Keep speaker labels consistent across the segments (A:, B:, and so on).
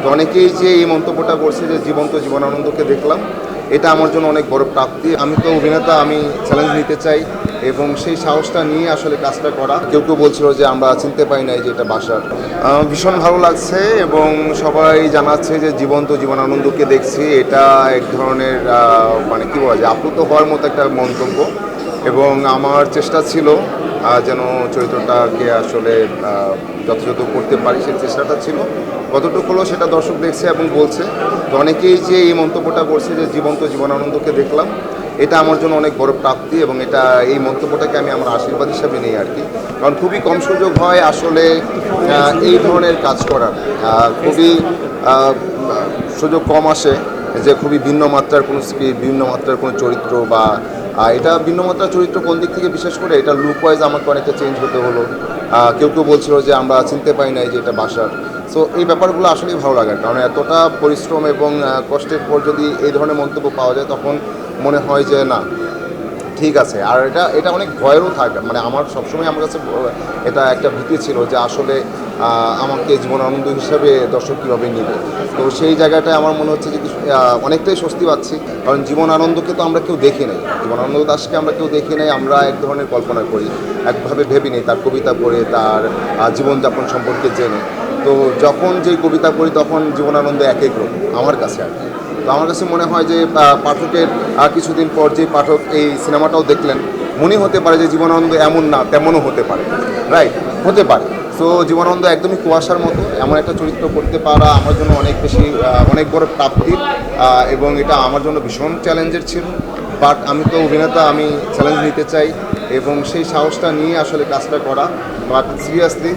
A: তো অনেকেই যে এই মন্তব্যটা করছে যে জীবন্ত জীবনানন্দকে দেখলাম, এটা আমার জন্য অনেক বড় প্রাপ্তি। আমি তো অভিনেতা, আমি চ্যালেঞ্জ নিতে চাই এবং সেই সাহসটা নিয়ে আসলে কাজটা করা। কেউ কেউ বলছিল যে আমরা চিনতে পাই নাই যে এটা বাসার। ভীষণ ভালো লাগছে এবং সবাই জানাচ্ছে যে জীবন্ত জীবনানন্দকে দেখছি, এটা এক ধরনের মানে কী বলা যায়, আপ্লুত হওয়ার মতো একটা মন্তব্য। এবং আমার চেষ্টা ছিল যেন চরিত্রটাকে আসলে যথাযথ করতে পারি, সেই চেষ্টাটা ছিল। কতটুকু হলো সেটা দর্শক দেখছে এবং বলছে। তো অনেকেই যে এই মন্তব্যটা করছে যে জীবন্ত জীবনানন্দকে দেখলাম, এটা আমার জন্য অনেক বড় প্রাপ্তি এবং এটা এই মন্তব্যটাকে আমি আমার আশীর্বাদ হিসাবে নিই আর কি। কারণ খুবই কম সুযোগ হয় আসলে এই ধরনের কাজ করার, খুবই সুযোগ কম আসে যে খুবই ভিন্ন মাত্রার কোনো স্ক্রিপ্ট, ভিন্ন মাত্রার কোনো চরিত্র বা এটা ভিন্ন মাত্রার চরিত্র কোন দিক থেকে, বিশেষ করে এটা লুক ওয়াইজ আমাকে অনেকটা চেঞ্জ হতে হলো। কেউ কেউ বলছিল যে আমরা চিনতে পাই নাই যে এটা বাসার। সো এই ব্যাপারগুলো আসলেই ভালো লাগে, কারণ এতটা পরিশ্রম এবং কষ্টের পর যদি এই ধরনের মন্তব্য পাওয়া যায় তখন মনে হয় যে না, ঠিক আছে। আর এটা এটা অনেক ভয়েরও থাকে, মানে আমার সবসময় আমার কাছে এটা একটা ভীতি ছিল যে আসলে আমাকে জীবনানন্দ হিসাবে দর্শক কীভাবে নেবে। তো সেই জায়গাটায় আমার মনে হচ্ছে যে অনেকটাই স্বস্তি পাচ্ছি, কারণ জীবনানন্দকে তো আমরা কেউ দেখি নাই, জীবনানন্দ দাশকে আমরা কেউ দেখি নাই। আমরা এক ধরনের কল্পনা করি, একভাবে ভেবে নিই তার কবিতা পড়ে, তার জীবনযাপন সম্পর্কে জেনে। তো যখন যেই কবিতা পড়ি তখন জীবনানন্দ এক এক রকম আমার কাছে আর কি। তো আমার কাছে মনে হয় যে পাঠকের কিছুদিন পর যে পাঠক এই সিনেমাটাও দেখলেন, মনে হতে পারে যে জীবনানন্দ এমন না, তেমনও হতে পারে, রাইট, হতে পারে। সো জীবনানন্দ একদমই কুয়াশার মতো, এমন একটা চরিত্র করতে পারা আমার জন্য অনেক বেশি অনেক বড় প্রাপ্তি এবং এটা আমার জন্য ভীষণ চ্যালেঞ্জের ছিল। বাট আমি তো অভিনেতা, আমি চ্যালেঞ্জ নিতে চাই এবং সেই সাহসটা নিয়ে আসলে কাজটা করা। বাট সিরিয়াসলি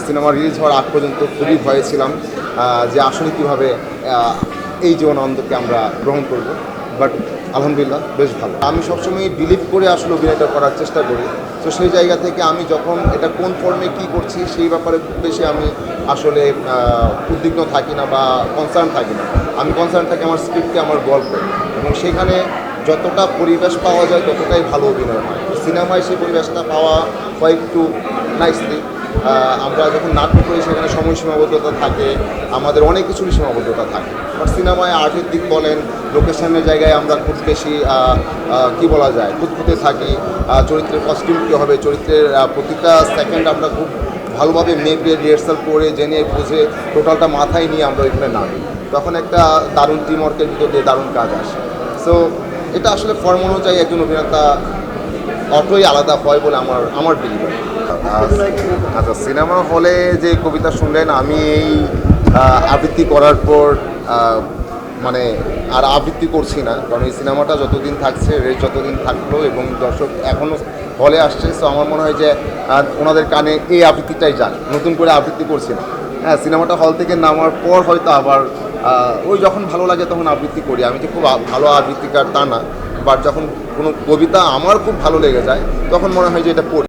A: সিনেমা রিলিজ হওয়ার আগ পর্যন্ত খুবই ভয়ে ছিলাম যে আসলে কীভাবে এই জীবনানন্দকে আমরা গ্রহণ করব। বাট আলহামদুলিল্লাহ বেশ ভালো। আমি সবসময় বিলিভ করে আসলে অভিনয়টা করার চেষ্টা করি। তো সেই জায়গা থেকে আমি যখন এটা কোন ফর্মে কী করছি সেই ব্যাপারে খুব বেশি আমি আসলে উদ্বিগ্ন থাকি না বা কনসার্ন থাকি না। আমি কনসার্ন থাকি আমার স্ক্রিপ্টে, আমার গল্প, এবং সেখানে যতটা পরিবেশ পাওয়া যায় ততটাই ভালো অভিনয় হয়। সিনেমায় সেই পরিবেশটা পাওয়া হয় একটু নাইসলি। আমরা যখন নাটক করি সেখানে সময় সীমাবদ্ধতা থাকে, আমাদের অনেক কিছুরই সীমাবদ্ধতা থাকে। বাট সিনেমায় আর্টের দিক বলেন, লোকেশনের জায়গায় আমরা খুব বেশি কী বলা যায়, খুঁতখুঁতে থাকি। চরিত্রের কস্টিউম কী হবে, চরিত্রের প্রতিটা সেকেন্ড আমরা খুব ভালোভাবে মেপে রিহার্সাল করে জেনে বুঝে টোটালটা মাথায় নিয়ে আমরা ওইখানে নামি। তখন একটা দারুণ টিম ওয়ার্কের ভিতর দিয়ে দারুণ কাজ আসে। সো এটা আসলে ফর্ম অনুযায়ী একজন অভিনেতা অটোই আলাদা হয় বলে আমার বিলিভ। আচ্ছা, সিনেমা হলে যে কবিতা শুনলেন, আমি এই আবৃত্তি করার পর মানে আর আবৃত্তি করছি না, কারণ এই সিনেমাটা যতদিন থাকছে, রেস যতদিন থাকলো এবং দর্শক এখনও হলে আসছে, সো আমার মনে হয় যে ওনাদের কানে এই আবৃত্তিটাই যাক, নতুন করে আবৃত্তি করছি না। হ্যাঁ, সিনেমাটা হল থেকে নামার পর হয়তো আবার ওই যখন ভালো লাগে তখন আবৃত্তি করি। আমি যে খুব ভালো আবৃত্তিকার তা না, বাট যখন কোনো কবিতা আমার খুব ভালো লেগে যায় তখন মনে হয় যে এটা পড়ি।